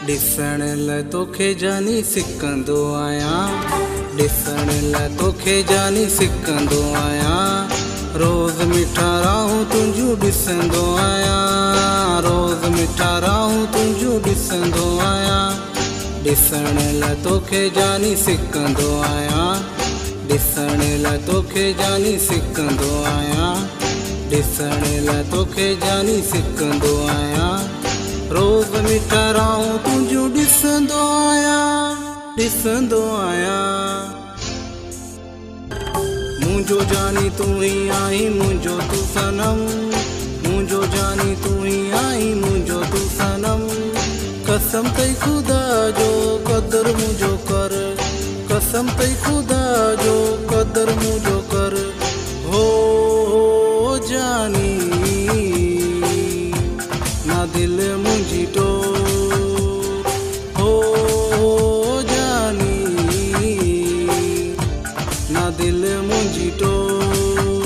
ॾिसण लाइ तोखे जानी सिकंदो आहियां, ॾिसण लाइ तोखे जानी सिकंदो आहियां। रोज़ मिठा राहूं तुंहिंजूं ॾिसंदो आहियां, रोज़ मिठा राहूं तुंहिंजूं ॾिसंदो आहियां। ॾिसण लाइ तोखे जानी सिकंदो आहियां, ॾिसण लाइ तोखे जानी सिकंदो आहियां, ॾिसण लाइ तोखे जानी सिकंदो आहियां। रोज़ मिठा राहूं तुंहिंजूं ॾिसंदो आहियां, ॾिसंदो आहियां। मुंहिंजो जानी तूं ई आहीं, मुंहिंजो तूं सनम, मुंहिंजो जानी तूं ई आहीं, मुंहिंजो तूं सनम। कसम तई खुदा जो क़दर मुंहिंजो कर, कसम तई खुदा जो क़दर मुंहिंजो कर। हो जानी ना दिल मुंहिंजी टोर, हो जानी ना दिल मुंहिंजी टोर।